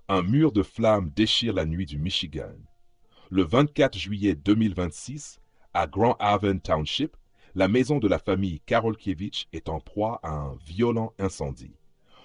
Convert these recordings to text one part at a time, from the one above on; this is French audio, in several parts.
Un mur de flammes déchire la nuit du Michigan. Le 24 juillet 2026, à Grand Haven Township, la maison de la famille Karolkiewicz est en proie à un violent incendie.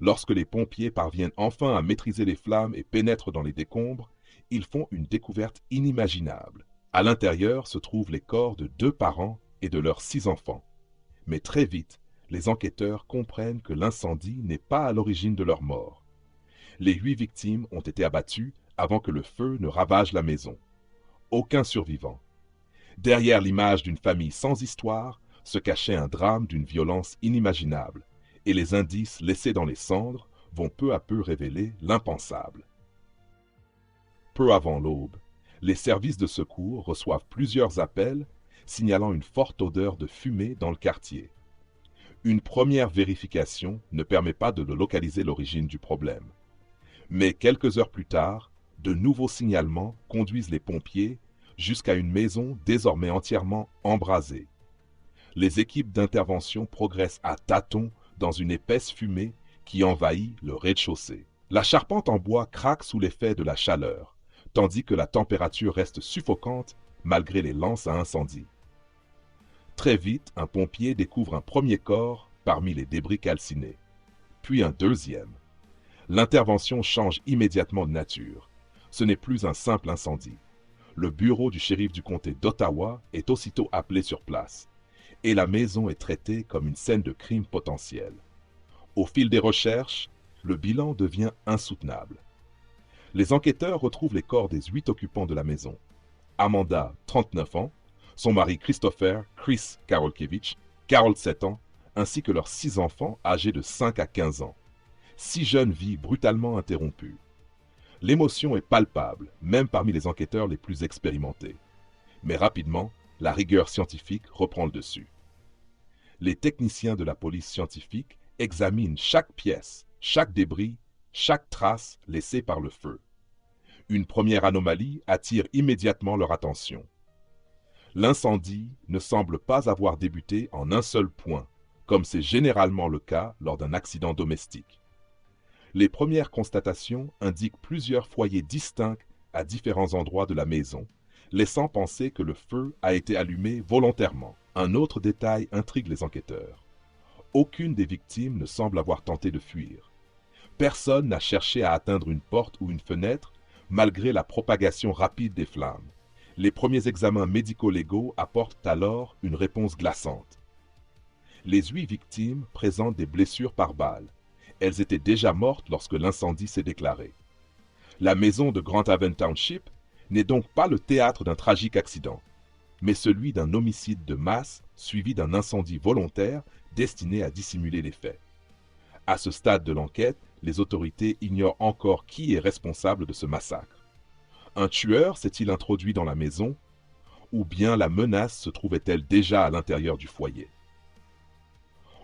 Lorsque les pompiers parviennent enfin à maîtriser les flammes et pénètrent dans les décombres, ils font une découverte inimaginable. À l'intérieur se trouvent les corps de 2 parents et de leurs 6 enfants. Mais très vite, les enquêteurs comprennent que l'incendie n'est pas à l'origine de leur mort. Les 8 victimes ont été abattues avant que le feu ne ravage la maison. Aucun survivant. Derrière l'image d'une famille sans histoire se cachait un drame d'une violence inimaginable, et les indices laissés dans les cendres vont peu à peu révéler l'impensable. Peu avant l'aube, les services de secours reçoivent plusieurs appels signalant une forte odeur de fumée dans le quartier. Une première vérification ne permet pas de localiser l'origine du problème. Mais quelques heures plus tard, de nouveaux signalements conduisent les pompiers jusqu'à une maison désormais entièrement embrasée. Les équipes d'intervention progressent à tâtons dans une épaisse fumée qui envahit le rez-de-chaussée. La charpente en bois craque sous l'effet de la chaleur, tandis que la température reste suffocante malgré les lances à incendie. Très vite, un pompier découvre un premier corps parmi les débris calcinés, puis un deuxième. L'intervention change immédiatement de nature. Ce n'est plus un simple incendie. Le bureau du shérif du comté d'Ottawa est aussitôt appelé sur place, et la maison est traitée comme une scène de crime potentiel. Au fil des recherches, le bilan devient insoutenable. Les enquêteurs retrouvent les corps des 8 occupants de la maison. Amanda, 39 ans, son mari Christopher, Chris Karolkiewicz, 47 ans, ainsi que leurs 6 enfants âgés de 5 à 15 ans. 6 jeunes vies brutalement interrompues. L'émotion est palpable, même parmi les enquêteurs les plus expérimentés. Mais rapidement, la rigueur scientifique reprend le dessus. Les techniciens de la police scientifique examinent chaque pièce, chaque débris, chaque trace laissée par le feu. Une première anomalie attire immédiatement leur attention. L'incendie ne semble pas avoir débuté en un seul point, comme c'est généralement le cas lors d'un accident domestique. Les premières constatations indiquent plusieurs foyers distincts à différents endroits de la maison, laissant penser que le feu a été allumé volontairement. Un autre détail intrigue les enquêteurs. Aucune des victimes ne semble avoir tenté de fuir. Personne n'a cherché à atteindre une porte ou une fenêtre, malgré la propagation rapide des flammes. Les premiers examens médico-légaux apportent alors une réponse glaçante. Les 8 victimes présentent des blessures par balle. Elles étaient déjà mortes lorsque l'incendie s'est déclaré. La maison de Grand Haven Township n'est donc pas le théâtre d'un tragique accident, mais celui d'un homicide de masse suivi d'un incendie volontaire destiné à dissimuler les faits. À ce stade de l'enquête, les autorités ignorent encore qui est responsable de ce massacre. Un tueur s'est-il introduit dans la maison, ou bien la menace se trouvait-elle déjà à l'intérieur du foyer?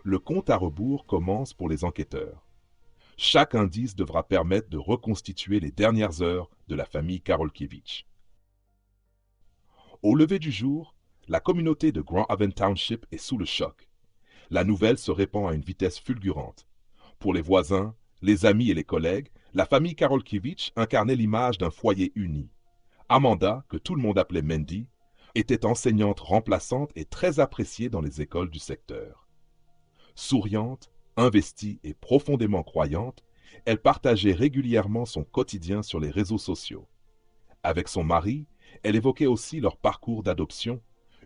Le compte à rebours commence pour les enquêteurs. Chaque indice devra permettre de reconstituer les dernières heures de la famille Karolkiewicz. Au lever du jour, la communauté de Grand Haven Township est sous le choc. La nouvelle se répand à une vitesse fulgurante. Pour les voisins, les amis et les collègues, la famille Karolkiewicz incarnait l'image d'un foyer uni. Amanda, que tout le monde appelait Mandy, était enseignante remplaçante et très appréciée dans les écoles du secteur. Souriante, investie et profondément croyante, elle partageait régulièrement son quotidien sur les réseaux sociaux. Avec son mari, elle évoquait aussi leur parcours d'adoption,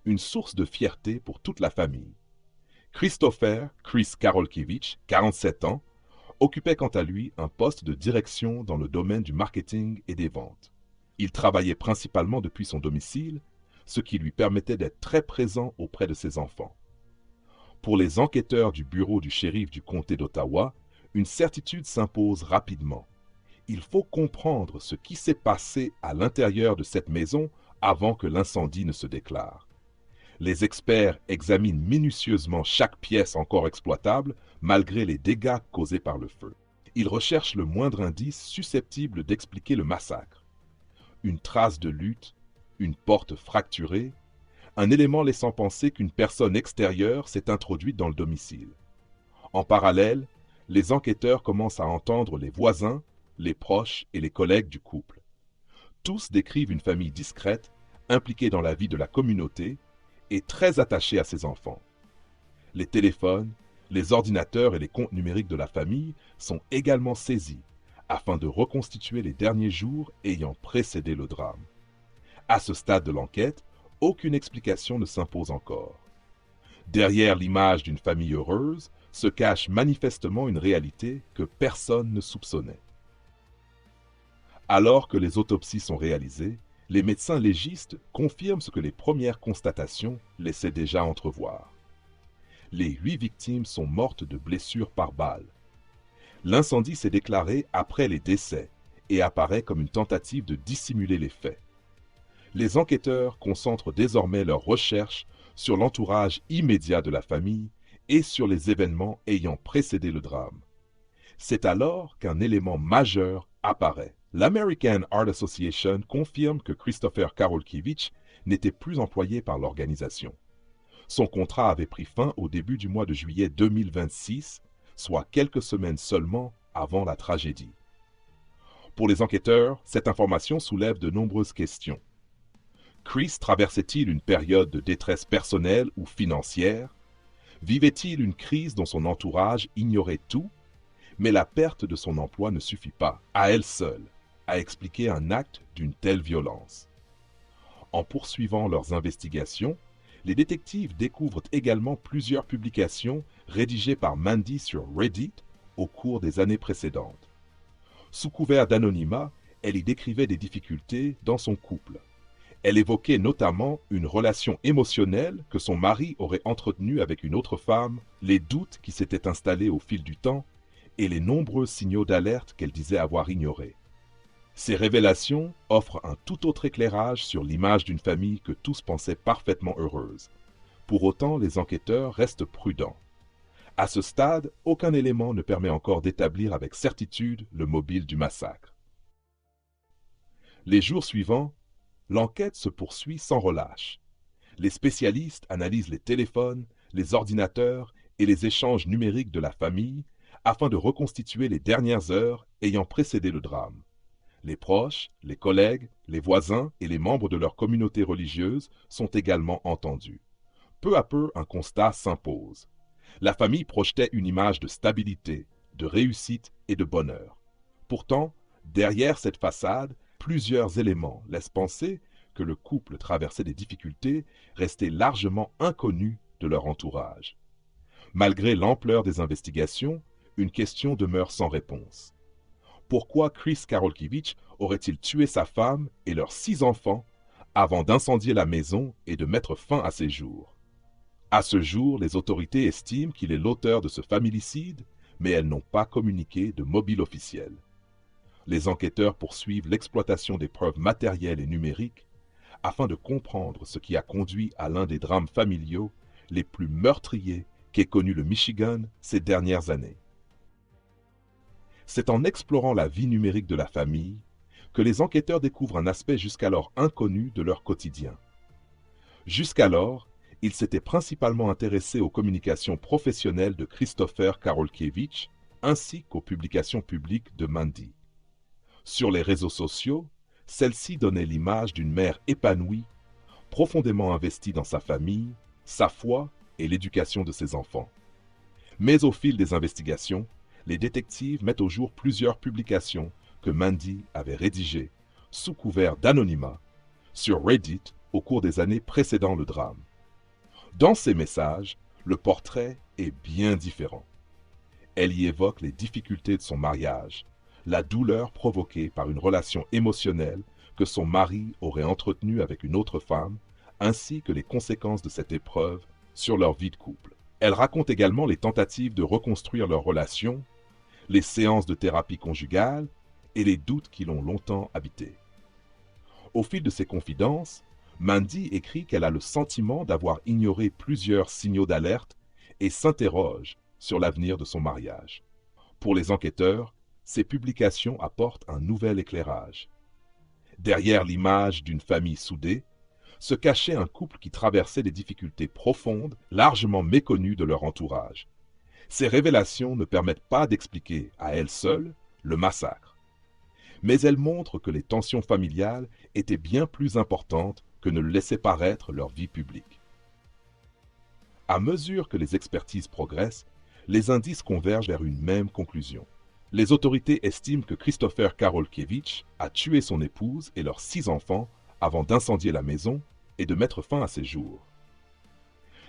une source de fierté pour toute la famille. Christopher, Chris Karolkiewicz, 47 ans, occupait quant à lui un poste de direction dans le domaine du marketing et des ventes. Il travaillait principalement depuis son domicile, ce qui lui permettait d'être très présent auprès de ses enfants. Pour les enquêteurs du bureau du shérif du comté d'Ottawa, une certitude s'impose rapidement. Il faut comprendre ce qui s'est passé à l'intérieur de cette maison avant que l'incendie ne se déclare. Les experts examinent minutieusement chaque pièce encore exploitable malgré les dégâts causés par le feu. Ils recherchent le moindre indice susceptible d'expliquer le massacre. Une trace de lutte, une porte fracturée, un élément laissant penser qu'une personne extérieure s'est introduite dans le domicile. En parallèle, les enquêteurs commencent à entendre les voisins les proches et les collègues du couple. Tous décrivent une famille discrète, impliquée dans la vie de la communauté et très attachée à ses enfants. Les téléphones, les ordinateurs et les comptes numériques de la famille sont également saisis afin de reconstituer les derniers jours ayant précédé le drame. À ce stade de l'enquête, aucune explication ne s'impose encore. Derrière l'image d'une famille heureuse se cache manifestement une réalité que personne ne soupçonnait. Alors que les autopsies sont réalisées, les médecins légistes confirment ce que les premières constatations laissaient déjà entrevoir. Les 8 victimes sont mortes de blessures par balle. L'incendie s'est déclaré après les décès et apparaît comme une tentative de dissimuler les faits. Les enquêteurs concentrent désormais leurs recherches sur l'entourage immédiat de la famille et sur les événements ayant précédé le drame. C'est alors qu'un élément majeur apparaît. L'American Art Association confirme que Christopher Karolkiewicz n'était plus employé par l'organisation. Son contrat avait pris fin au début du mois de juillet 2026, soit quelques semaines seulement avant la tragédie. Pour les enquêteurs, cette information soulève de nombreuses questions. Chris traversait-il une période de détresse personnelle ou financière? Vivait-il une crise dont son entourage ignorait tout? Mais la perte de son emploi ne suffit pas, à elle seule, à expliquer un acte d'une telle violence. En poursuivant leurs investigations, les détectives découvrent également plusieurs publications rédigées par Mandy sur Reddit au cours des années précédentes. Sous couvert d'anonymat, elle y décrivait des difficultés dans son couple. Elle évoquait notamment une relation émotionnelle que son mari aurait entretenue avec une autre femme, les doutes qui s'étaient installés au fil du temps et les nombreux signaux d'alerte qu'elle disait avoir ignorés. Ces révélations offrent un tout autre éclairage sur l'image d'une famille que tous pensaient parfaitement heureuse. Pour autant, les enquêteurs restent prudents. À ce stade, aucun élément ne permet encore d'établir avec certitude le mobile du massacre. Les jours suivants, l'enquête se poursuit sans relâche. Les spécialistes analysent les téléphones, les ordinateurs et les échanges numériques de la famille afin de reconstituer les dernières heures ayant précédé le drame. Les proches, les collègues, les voisins et les membres de leur communauté religieuse sont également entendus. Peu à peu, un constat s'impose. La famille projetait une image de stabilité, de réussite et de bonheur. Pourtant, derrière cette façade, plusieurs éléments laissent penser que le couple traversait des difficultés restées largement inconnues de leur entourage. Malgré l'ampleur des investigations, une question demeure sans réponse. Pourquoi Chris Karolkiewicz aurait-il tué sa femme et leurs 6 enfants avant d'incendier la maison et de mettre fin à ses jours? À ce jour, les autorités estiment qu'il est l'auteur de ce familicide, mais elles n'ont pas communiqué de mobile officiel. Les enquêteurs poursuivent l'exploitation des preuves matérielles et numériques afin de comprendre ce qui a conduit à l'un des drames familiaux les plus meurtriers qu'ait connu le Michigan ces dernières années. C'est en explorant la vie numérique de la famille que les enquêteurs découvrent un aspect jusqu'alors inconnu de leur quotidien. Jusqu'alors, ils s'étaient principalement intéressés aux communications professionnelles de Christopher Karolkiewicz ainsi qu'aux publications publiques de Mandy. Sur les réseaux sociaux, celle-ci donnait l'image d'une mère épanouie, profondément investie dans sa famille, sa foi et l'éducation de ses enfants. Mais au fil des investigations, les détectives mettent au jour plusieurs publications que Mandy avait rédigées, sous couvert d'anonymat, sur Reddit au cours des années précédant le drame. Dans ces messages, le portrait est bien différent. Elle y évoque les difficultés de son mariage, la douleur provoquée par une relation émotionnelle que son mari aurait entretenue avec une autre femme, ainsi que les conséquences de cette épreuve sur leur vie de couple. Elle raconte également les tentatives de reconstruire leur relation, les séances de thérapie conjugale et les doutes qui l'ont longtemps habité. Au fil de ses confidences, Mandy écrit qu'elle a le sentiment d'avoir ignoré plusieurs signaux d'alerte et s'interroge sur l'avenir de son mariage. Pour les enquêteurs, ces publications apportent un nouvel éclairage. Derrière l'image d'une famille soudée, se cachait un couple qui traversait des difficultés profondes, largement méconnues de leur entourage. Ces révélations ne permettent pas d'expliquer, à elles seules, le massacre. mais elles montrent que les tensions familiales étaient bien plus importantes que ne le laissait paraître leur vie publique. À mesure que les expertises progressent, les indices convergent vers une même conclusion. Les autorités estiment que Christopher Karolkiewicz a tué son épouse et leurs 6 enfants avant d'incendier la maison et de mettre fin à ses jours.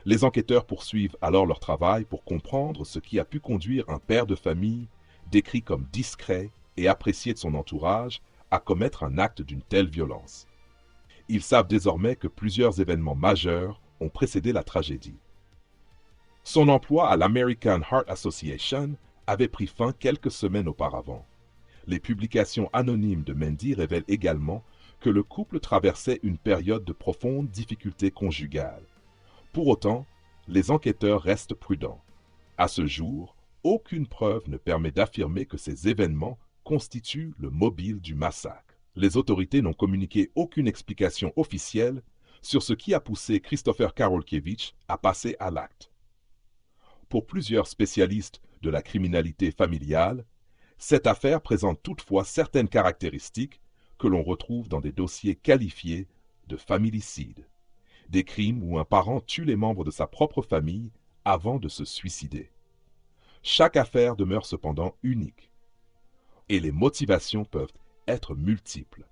Les enquêteurs poursuivent alors leur travail pour comprendre ce qui a pu conduire un père de famille, décrit comme discret et apprécié de son entourage, à commettre un acte d'une telle violence. Ils savent désormais que plusieurs événements majeurs ont précédé la tragédie. Son emploi à l'American Heart Association avait pris fin quelques semaines auparavant. Les publications anonymes de Mandy révèlent également que le couple traversait une période de profonde difficulté conjugale. Pour autant, les enquêteurs restent prudents. À ce jour, aucune preuve ne permet d'affirmer que ces événements constituent le mobile du massacre. Les autorités n'ont communiqué aucune explication officielle sur ce qui a poussé Christopher Karolkiewicz à passer à l'acte. Pour plusieurs spécialistes de la criminalité familiale, cette affaire présente toutefois certaines caractéristiques que l'on retrouve dans des dossiers qualifiés de familicide, des crimes où un parent tue les membres de sa propre famille avant de se suicider. Chaque affaire demeure cependant unique, et les motivations peuvent être multiples.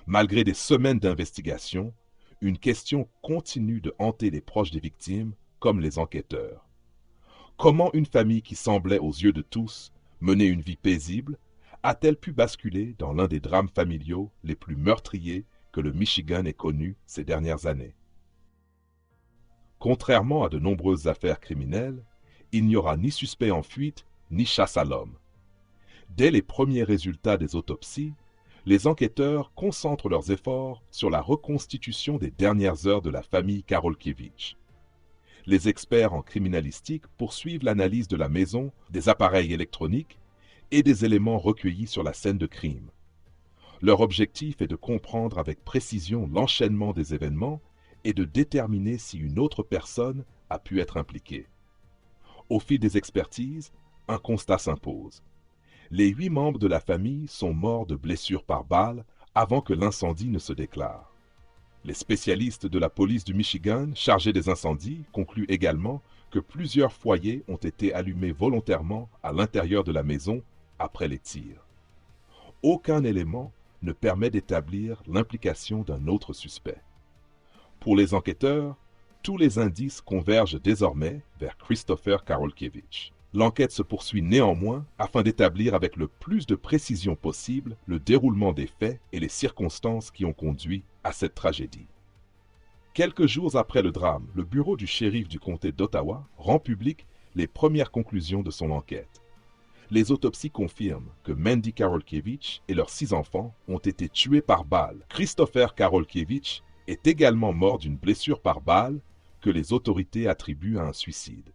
Malgré des semaines d'investigation, une question continue de hanter les proches des victimes comme les enquêteurs. Comment une famille qui semblait aux yeux de tous mener une vie paisible a-t-elle pu basculer dans l'un des drames familiaux les plus meurtriers que le Michigan ait connus ces dernières années? Contrairement à de nombreuses affaires criminelles, il n'y aura ni suspect en fuite, ni chasse à l'homme. Dès les premiers résultats des autopsies, les enquêteurs concentrent leurs efforts sur la reconstitution des dernières heures de la famille Karolkiewicz. Les experts en criminalistique poursuivent l'analyse de la maison, des appareils électroniques et des éléments recueillis sur la scène de crime. Leur objectif est de comprendre avec précision l'enchaînement des événements et de déterminer si une autre personne a pu être impliquée. Au fil des expertises, un constat s'impose. Les 8 membres de la famille sont morts de blessures par balle avant que l'incendie ne se déclare. Les spécialistes de la police du Michigan chargés des incendies concluent également que plusieurs foyers ont été allumés volontairement à l'intérieur de la maison après les tirs. Aucun élément ne permet d'établir l'implication d'un autre suspect. Pour les enquêteurs, tous les indices convergent désormais vers Christopher Karolkiewicz. L'enquête se poursuit néanmoins afin d'établir avec le plus de précision possible le déroulement des faits et les circonstances qui ont conduit à cette tragédie. Quelques jours après le drame, le bureau du shérif du comté d'Ottawa rend public les premières conclusions de son enquête. Les autopsies confirment que Mandy Karolkiewicz et leurs 6 enfants ont été tués par balle. Christopher Karolkiewicz est également mort d'une blessure par balle que les autorités attribuent à un suicide.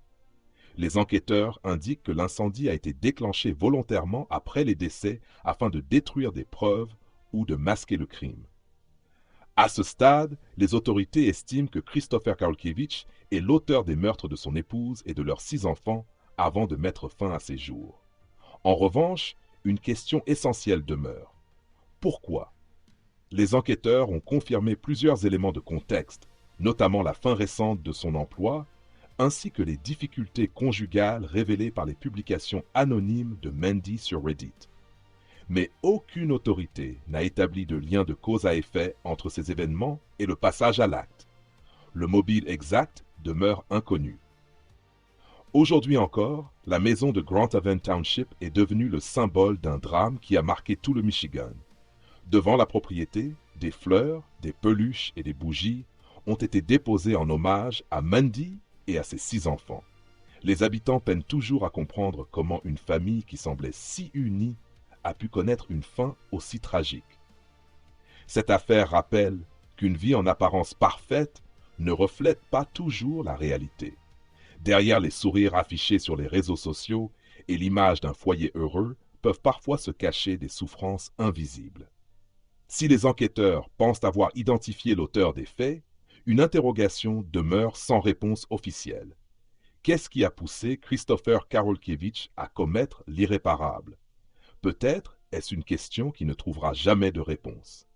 Les enquêteurs indiquent que l'incendie a été déclenché volontairement après les décès afin de détruire des preuves ou de masquer le crime. À ce stade, les autorités estiment que Christopher Karolkiewicz est l'auteur des meurtres de son épouse et de leurs 6 enfants avant de mettre fin à ses jours. En revanche, une question essentielle demeure. Pourquoi? Les enquêteurs ont confirmé plusieurs éléments de contexte, notamment la fin récente de son emploi, ainsi que les difficultés conjugales révélées par les publications anonymes de Mandy sur Reddit. Mais aucune autorité n'a établi de lien de cause à effet entre ces événements et le passage à l'acte. Le mobile exact demeure inconnu. Aujourd'hui encore, la maison de Grand Haven Township est devenue le symbole d'un drame qui a marqué tout le Michigan. Devant la propriété, des fleurs, des peluches et des bougies ont été déposées en hommage à Mandy et à ses 6 enfants. Les habitants peinent toujours à comprendre comment une famille qui semblait si unie a pu connaître une fin aussi tragique. Cette affaire rappelle qu'une vie en apparence parfaite ne reflète pas toujours la réalité. Derrière les sourires affichés sur les réseaux sociaux et l'image d'un foyer heureux peuvent parfois se cacher des souffrances invisibles. Si les enquêteurs pensent avoir identifié l'auteur des faits, une interrogation demeure sans réponse officielle. Qu'est-ce qui a poussé Christopher Karolkiewicz à commettre l'irréparable? Peut-être Est-ce une question qui ne trouvera jamais de réponse?